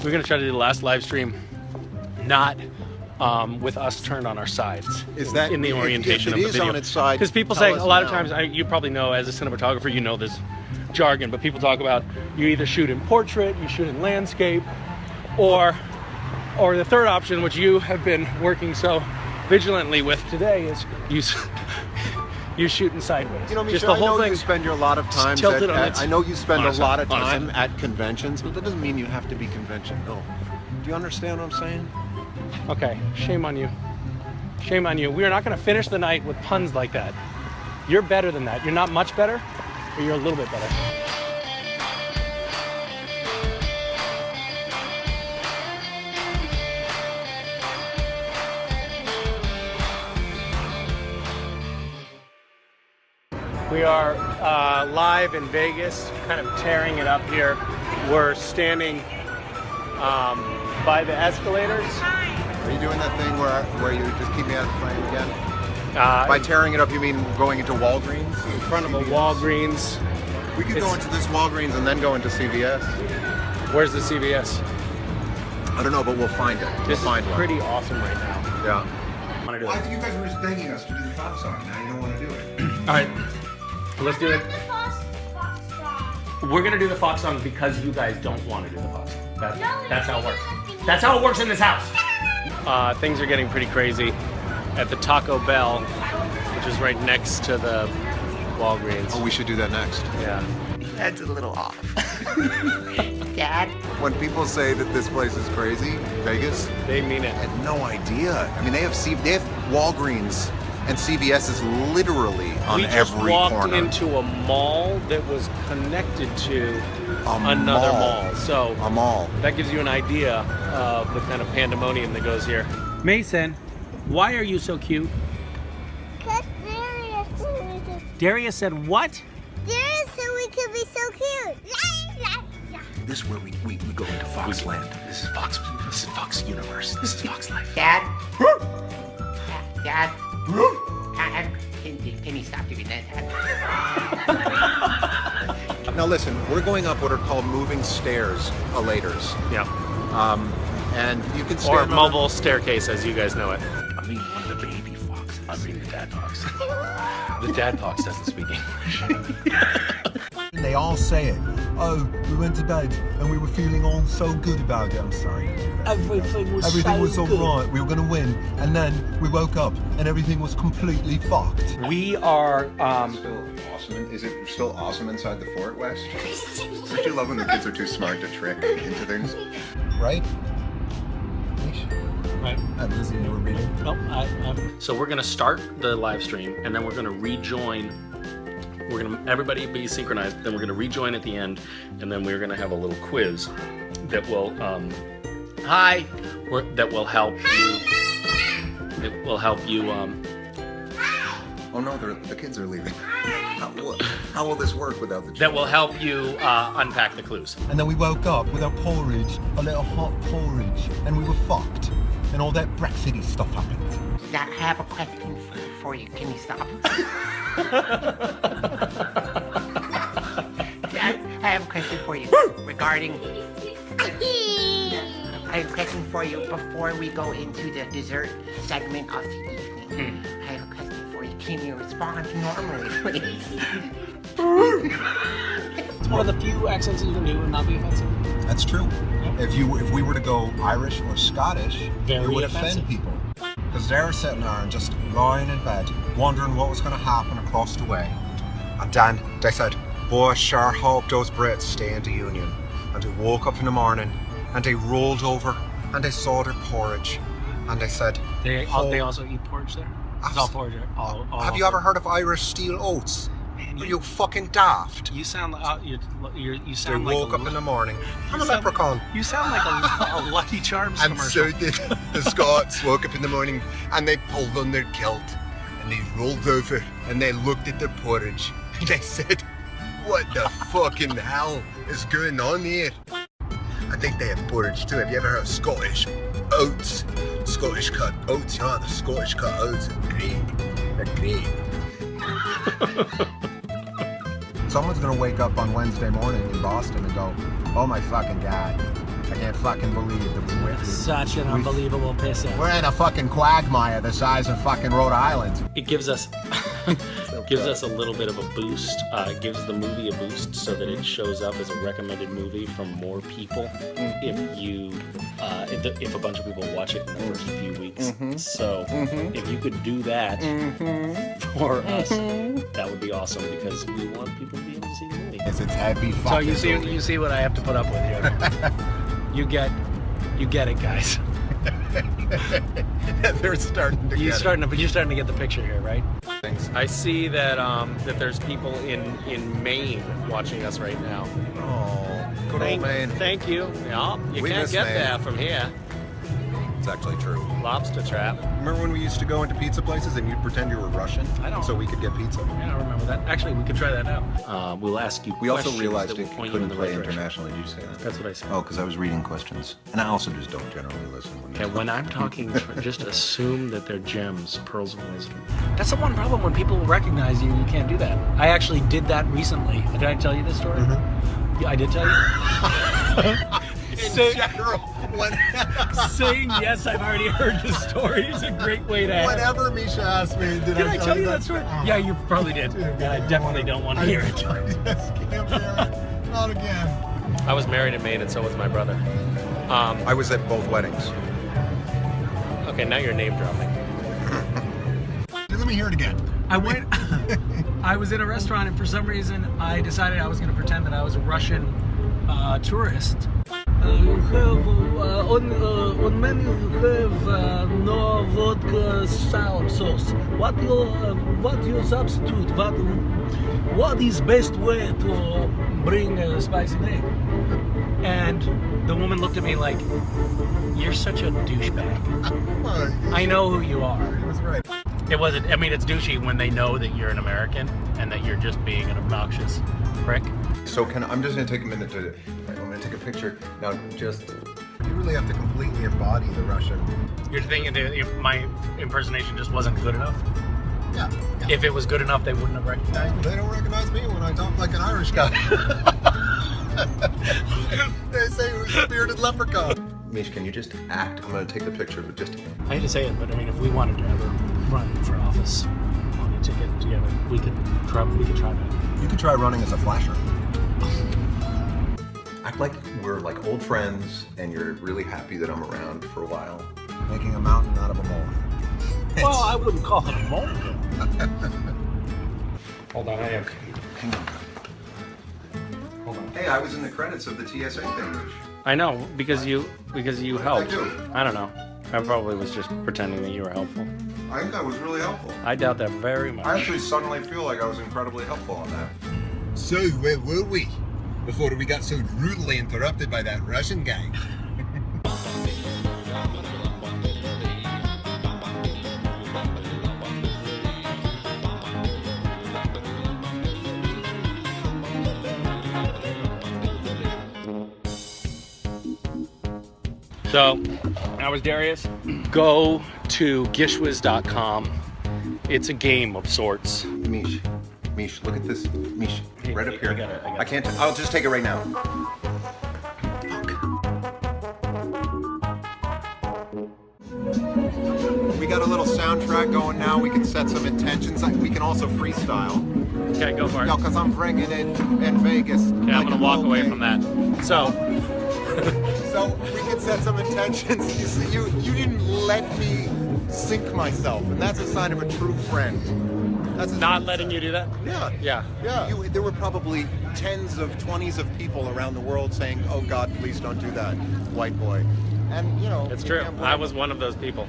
We're gonna try to do the last live stream, not with us turned on our sides. Is that in the orientation of the video? On its side, because people say a lot of times, you probably know as a cinematographer, you know this jargon, but people talk about you either shoot in portrait, you shoot in landscape, or the third option, which you have been working so vigilantly with today, is you shooting sideways. You know, Misha, just the whole I know thing. you spend a lot of time. I know you spend a lot of time at conventions, but that doesn't mean you have to be conventional. Do you understand what I'm saying? Okay, shame on you. Shame on you. We are not going to finish the night with puns like that. You're better than that. You're not much better, but you're a little bit better. We are live in Vegas, kind of tearing it up here. We're standing by the escalators. Are you doing that thing where you just keep me out of the frame again? By tearing it up, you mean going into Walgreens? In front of a Walgreens. We could go into this Walgreens and then go into CVS. Where's the CVS? I don't know, but we'll find it. This we'll find is pretty awesome right now. Yeah. Want to do I it? think you guys were just begging us to do the Fox song. Now you don't want to do it. All right, let's do it. We're gonna do the Fox song because you guys don't want to do the Fox song. That's how it works. That's how it works in this house. Things are getting pretty crazy at the Taco Bell, which is right next to the Walgreens. Oh, we should do that next. Yeah. That's a little off. Dad? When people say that this place is crazy, Vegas, They mean it. I had no idea. I mean, they have Walgreens and CVS is literally on We just every walked corner. into a mall that was connected to another mall. So A mall. that gives you an idea of the kind of pandemonium that goes here. Mason, why are you so cute? Because Darius said we could. Darius said what? Darius said we could be so cute. This is where we go into Foxland. This is Fox Universe. This is Fox Life. Dad? Dad? Can you stop doing that, Dad? Now listen, we're going up what are called moving stairs, elaters. Yeah. And you can Or stand on mobile staircase, as you guys know it. I mean, one of the baby foxes. I mean, the dad fox. The dad fox doesn't speak English. They all say it. Oh, we went to bed and we were feeling all so good about it. I'm sorry. Everything was all right. We were going to win. And then we woke up and everything was completely fucked. We are, Still awesome. Is it still awesome inside the Fort West? Don't you love when the kids are too smart to trick into things? Right? Mish? right. That doesn't know we're meeting. Nope. So we're gonna start the live stream and then we're gonna rejoin. We're gonna everybody be synchronized. Then we're gonna rejoin at the end, and then we're gonna have a little quiz that will that will help you. It will help you. Oh no, the kids are leaving. How will this work without the That children? will help you unpack the clues. And then we woke up with our porridge, a little hot porridge, and we were fucked. And all that Brexity stuff happened. Dad, I have a question for you. Can you stop? Dad, I have a question for you regarding... I have a question for you before we go into the dessert segment of the evening. I have a question for you. Can you respond normally, please? It's one of the few accents you can do and not be offensive. That's true. If we were to go Irish or Scottish, Very it would offensive. offend people. Because they were sitting there and just lying in bed, wondering what was going to happen across the way. And then they said, boy, I sure hope those Brits stay in the Union. And they woke up in the morning and they rolled over and they saw their porridge. And they said, They also eat porridge there? It's all porridge there? have you ever heard of Irish steel oats? Man, Are you fucking daft? You sound like you They sound like woke up in the morning. I'm a leprechaun. You sound like a Lucky Charms And commercial. so did the Scots. Woke up in the morning and they pulled on their kilt and they rolled over and they looked at their porridge and they said, what the fucking hell is going on here? I think they have porridge too. Have you ever heard of Scottish oats? Scottish cut oats, you know, the Scottish cut oats are great. They're great. Someone's gonna wake up on Wednesday morning in Boston and go, oh my fucking God, I can't fucking believe that we're Such an unbelievable pisser. We're in a fucking quagmire the size of fucking Rhode Island. It gives us a little bit of a boost. It gives the movie a boost so that it shows up as a recommended movie from more people if you if a bunch of people watch it in the first few weeks. So if you could do that for us, that would be awesome because we want people to be able to see the movie. Yes, it's heavy fucking So you see what I have to put up with here. You get it, guys. They're starting to You're starting to get the picture here, right? I see that that there's people in Maine watching us right now. Oh, good old Maine. Thank you. Yeah, you We can't miss get Maine. there from here. It's actually true. Lobster trap. Remember when we used to go into pizza places and you'd pretend you were Russian? I don't. So we could get pizza? I don't remember that. Actually, we could try that out. We'll ask you We also questions realized that will it point you in couldn't the play right direction. internationally. Did you say that? That's what I said. Oh, because I was reading questions. And I also just don't generally listen when Yeah, when I'm talking, just assume that they're gems, pearls of wisdom. That's the one problem when people recognize you. You can't do that. I actually did that recently. Did I tell you this story? Yeah, I did tell you. Saying yes, I've already heard the story is a great way to have. Whenever Misha asked me, did I tell you that story? Yeah, you probably did. Yeah, I definitely don't want to hear it. Just can't hear it. Not again. I was married in Maine, and so was my brother. I was at both weddings. Okay, now you're name dropping. Let me hear it again. I was in a restaurant, and for some reason, I decided I was going to pretend that I was a Russian tourist. You have on menu you have no vodka sour sauce. What you substitute? What is best way to bring a spicy thing? And the woman looked at me like, "You're such a douchebag." I know who you are. He was right. It wasn't. I mean, it's douchey when they know that you're an American and that you're just being an obnoxious prick. So I'm just going to take a minute to. I'm going to take a picture now. You really have to completely embody the Russian. You're thinking that if my impersonation just wasn't good enough? Yeah. If it was good enough, they wouldn't have recognized me? They don't recognize me when I talk like an Irish guy. They say it was a bearded leprechaun. Mish, can you just act? I'm going to take the picture, but just. I hate to say it, but I mean, if we wanted to ever run for office on a ticket together, we could try that. You could try running as a flasher. Act like we're like old friends and you're really happy that I'm around for a while. Making a mountain out of a molehill. Well, I wouldn't call it a molehill. Hold on, I have. Hang on. Hold on. Hey, I was in the credits of the TSA thing, Mish. I know because you helped. I do? I don't know. I probably was just pretending that you were helpful. I think that was really helpful. I doubt that very much. I actually suddenly feel like I was incredibly helpful on that. So, where were we before we got so rudely interrupted by that Russian guy? So, I was Darius. Go to gishwiz.com. It's a game of sorts. Mish, look at this. Mish, right up here. I got it. I can't. I'll just take it right now. We got a little soundtrack going now. We can set some intentions. We can also freestyle. Okay, go for it. No, because I'm bringing it in Vegas. Okay, I'm gonna walk away from that. So we can set some intentions. You see, you didn't let me sink myself, and that's a sign of a true friend. That's not letting you do that? Yeah. There were probably tens of 20s of people around the world saying, "Oh God, please don't do that, white boy." And It's true. I was one of those people.